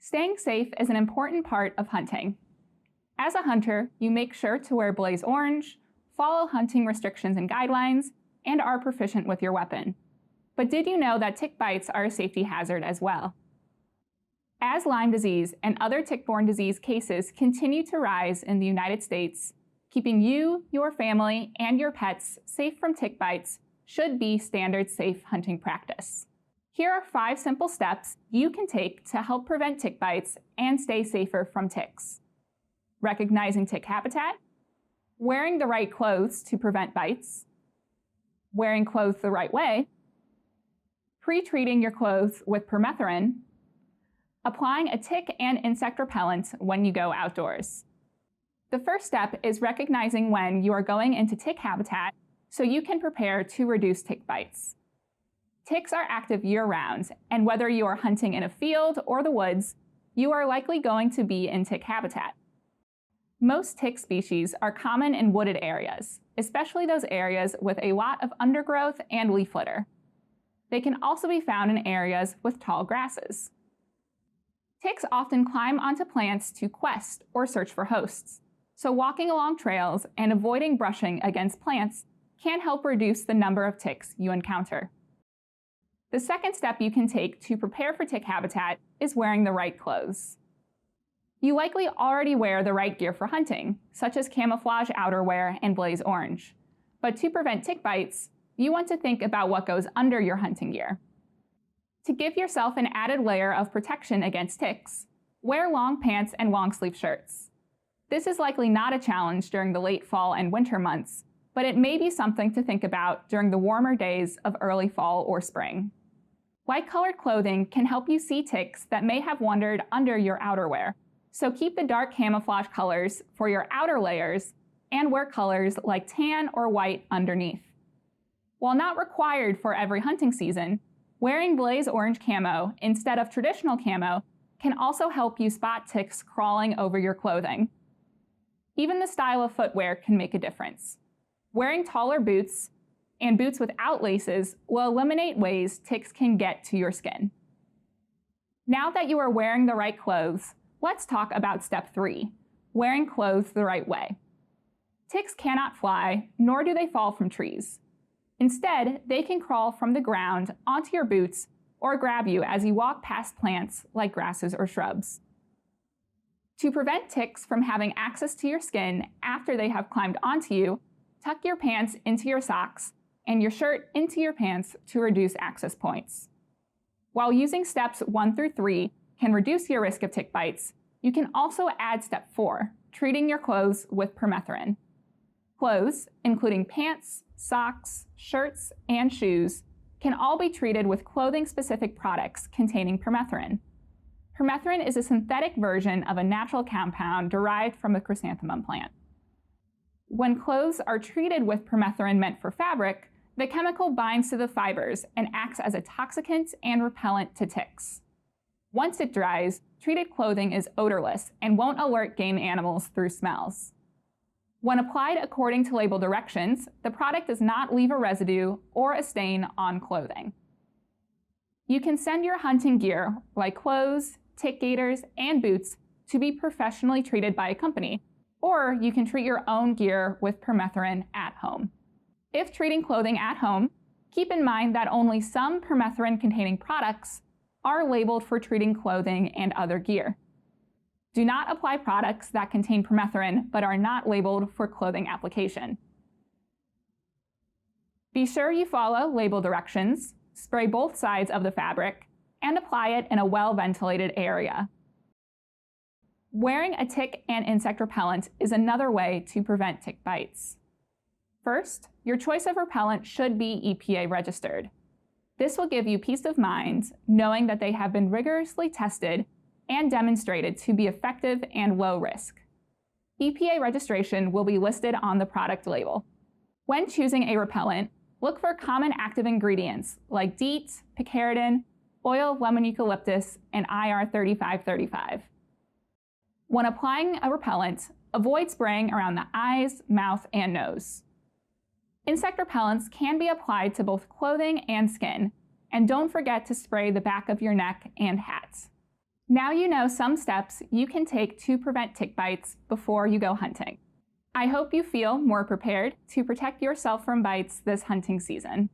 Staying safe is an important part of hunting. As a hunter, you make sure to wear blaze orange, follow hunting restrictions and guidelines, and are proficient with your weapon. But did you know that tick bites are a safety hazard as well? As Lyme disease and other tick-borne disease cases continue to rise in the United States, keeping you, your family, and your pets safe from tick bites should be standard safe hunting practice. Here are 5 simple steps you can take to help prevent tick bites and stay safer from ticks. Recognizing tick habitat, wearing the right clothes to prevent bites, wearing clothes the right way, pre-treating your clothes with permethrin, applying a tick and insect repellent when you go outdoors. The first step is recognizing when you are going into tick habitat so you can prepare to reduce tick bites. Ticks are active year-round, and whether you are hunting in a field or the woods, you are likely going to be in tick habitat. Most tick species are common in wooded areas, especially those areas with a lot of undergrowth and leaf litter. They can also be found in areas with tall grasses. Ticks often climb onto plants to quest or search for hosts, so walking along trails and avoiding brushing against plants can help reduce the number of ticks you encounter. The second step you can take to prepare for tick habitat is wearing the right clothes. You likely already wear the right gear for hunting, such as camouflage outerwear and blaze orange. But to prevent tick bites, you want to think about what goes under your hunting gear. To give yourself an added layer of protection against ticks, wear long pants and long-sleeve shirts. This is likely not a challenge during the late fall and winter months, but it may be something to think about during the warmer days of early fall or spring. Light-colored clothing can help you see ticks that may have wandered under your outerwear, so keep the dark camouflage colors for your outer layers and wear colors like tan or white underneath. While not required for every hunting season, wearing blaze orange camo instead of traditional camo can also help you spot ticks crawling over your clothing. Even the style of footwear can make a difference. Wearing taller boots and boots without laces will eliminate ways ticks can get to your skin. Now that you are wearing the right clothes, let's talk about step 3, wearing clothes the right way. Ticks cannot fly, nor do they fall from trees. Instead, they can crawl from the ground onto your boots or grab you as you walk past plants like grasses or shrubs. To prevent ticks from having access to your skin after they have climbed onto you, tuck your pants into your socks and your shirt into your pants to reduce access points. While using steps 1 through 3 can reduce your risk of tick bites, you can also add step 4, treating your clothes with permethrin. Clothes, including pants, socks, shirts, and shoes, can all be treated with clothing-specific products containing permethrin. Permethrin is a synthetic version of a natural compound derived from the chrysanthemum plant. When clothes are treated with permethrin meant for fabric, the chemical binds to the fibers and acts as a toxicant and repellent to ticks. Once it dries, treated clothing is odorless and won't alert game animals through smells. When applied according to label directions, the product does not leave a residue or a stain on clothing. You can send your hunting gear, like clothes, tick gaiters, and boots, to be professionally treated by a company, or you can treat your own gear with permethrin at home. If treating clothing at home, keep in mind that only some permethrin-containing products are labeled for treating clothing and other gear. Do not apply products that contain permethrin but are not labeled for clothing application. Be sure you follow label directions, spray both sides of the fabric, and apply it in a well-ventilated area. Wearing a tick and insect repellent is another way to prevent tick bites. First, your choice of repellent should be EPA registered. This will give you peace of mind knowing that they have been rigorously tested and demonstrated to be effective and low risk. EPA registration will be listed on the product label. When choosing a repellent, look for common active ingredients like DEET, picaridin, oil of lemon eucalyptus, and IR3535. When applying a repellent, avoid spraying around the eyes, mouth, and nose. Insect repellents can be applied to both clothing and skin, and don't forget to spray the back of your neck and hat. Now you know some steps you can take to prevent tick bites before you go hunting. I hope you feel more prepared to protect yourself from bites this hunting season.